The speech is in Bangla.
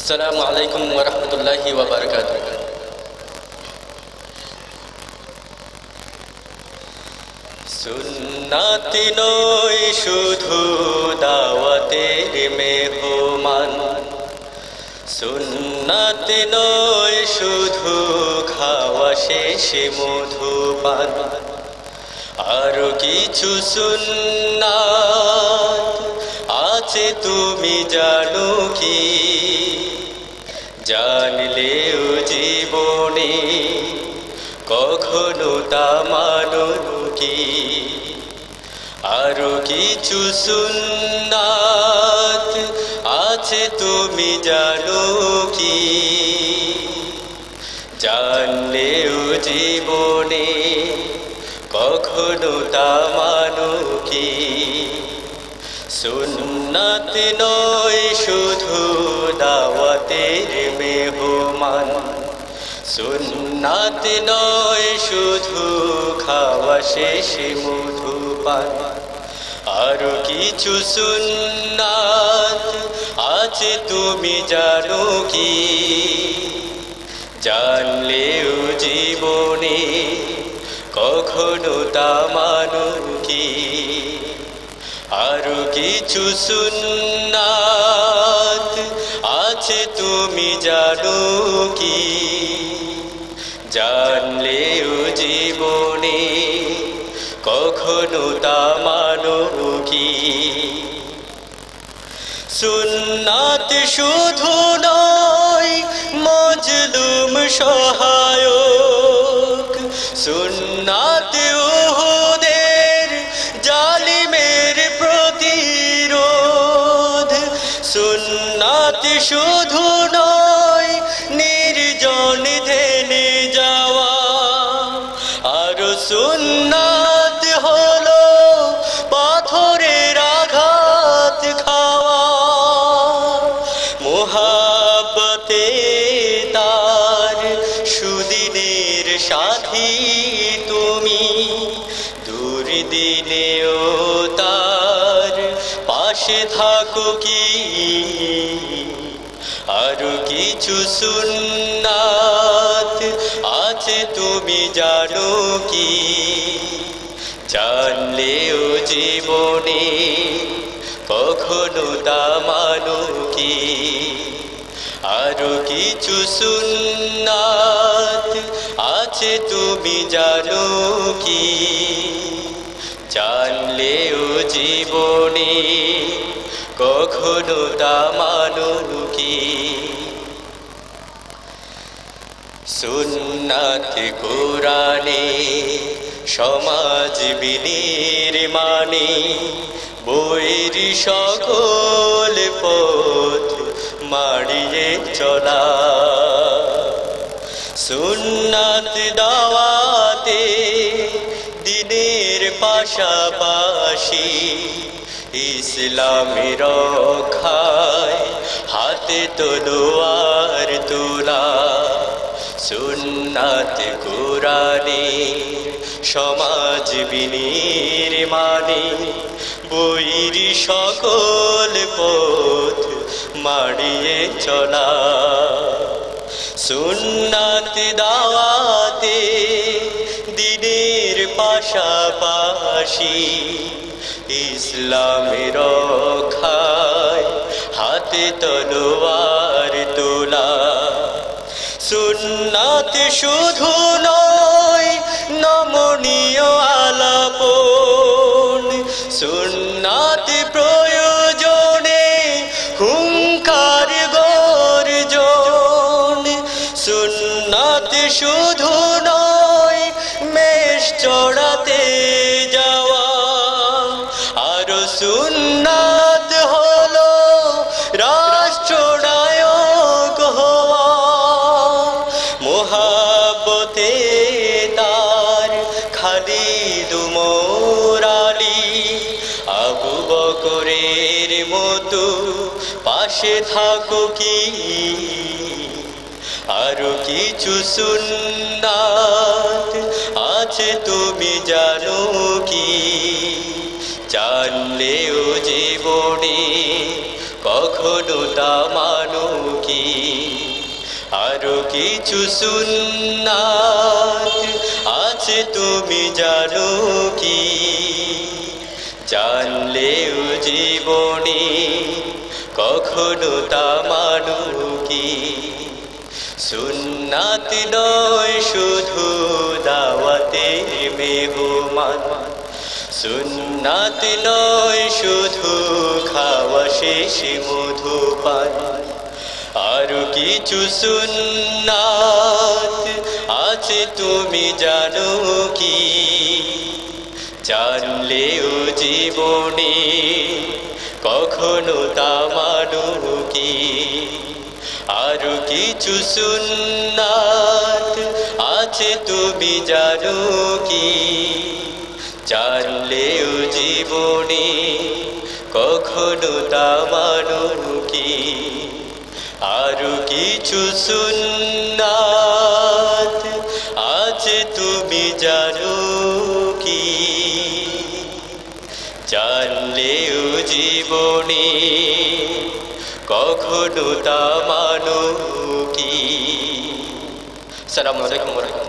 আসসালামু আলাইকুম ওয়া রাহমাতুল্লাহি ওয়া বারাকাতুহু। সুন্নাত নয় শুধু দাওয়াতের মেহমান, সুন্নাত নয় শুধু খাওয়া শেষে মধুপান, আরো কিছু সুন্নাত আছে তুমি জানো কি? জানলেও জীবনে কখনো তা মানো কি? আরো কিছু সুন্নাত আছে তুমি জানো কি? জানলেও জীবনে কখনো তা মানো কি? সুন্নাত নয় শুধু দাওয়াতের মেহমান, সুন্নাত নয় শুধু খাওয়া শেষে মধুপান, আরো কিছু সুন্নাত আছে তুমি জানো কি? জানলেও জীবনে কখনো তা মানো কি? আরো কিছু সুন্নাত আছে তুমি জানো কি? জানলেও জীবনে কখনো তা মানো কি? সুন্নাত শুধু নয় মজলুম সহায়ক, সুন্নাত উহুদের জালিমের প্রতিরোধ, সুন্নাত শুধু নয় নির্জন ঢেলে যাওয়া, আর সুন্নাত হলো পাথরের আঘাত খাওয়া। মোহাব্বতে তার সুদিনের সাথী তুমি, দুর্দিনেও তার পাশে থাকো কি? আরো কিছু সুন্নাত আছে তুমি জানো কি? জানলেও জীবনে কখনো তা মানো কি? আরো কিছু সুন্নাত আছে তুমি জানো কি? জানলেও জীবনে কখনো তা মানো কি? সুন্নাত কোরআনে সমাজ বিনির্মাণে বইয়ের সকল পথ মাড়িয়ে চলা, সুন্নাত দাওয়াতে দিনের পাশাপাশি ইসলামের রক্ষায় হাতে তলোয়ার তোলা। সুন্নাত কোরআনে সমাজ বিনির্মাণে বইয়ের সকল পথ মাড়িয়ে চলা, সুন্নাত দাওয়াতে দিনের পাশাপাশি ইসলামের রক্ষায় হাতে তলোয়ার তোলা। সুন্নাত শুধু নয় নমনীয় আলাপন, সুন্নাত প্রয়োজনে হুঙ্কার গর্জন, সুন্নাত শুধু নয় মেষ চড়াতে যাওয়া, আর সুন্নাত হলো রাষ্ট্রনায়ক হওয়া। মোহাব্বতে তার খালিদ উমর আলী আবু বকরের মতো পাশে থাকো কি? আরো কিছু সুন্নাত আছে তুমি জানো কি? জানলেও জীবনে কখনো তা মানো কি? আরো কিছু সুন্নাত আছে তুমি জানো কি, জানলেও জীবনে কখনো তা মানো কি। সুন্নাত নয় শুধু দাওয়াতের মেহমান, সুন্নাত নয় শুধু খাওয়া শেষে মধুপান। আরো কিছু সুন্নাত আছে তুমি জানো কি, জানলেও জীবনে কখনো তা মানো কি। আরো কিছু সুন্নাত আছে তুমি জানো কি, জানলেও জীবনে কখনো তা মানো কি। আরো কিছু সুন্নাত আছে তুমি জানো কি, জানলেও জীবনে কখনো তা মানো কি। আসসালামু আলাইকুম ওয়া রাহমাতুল্লাহ।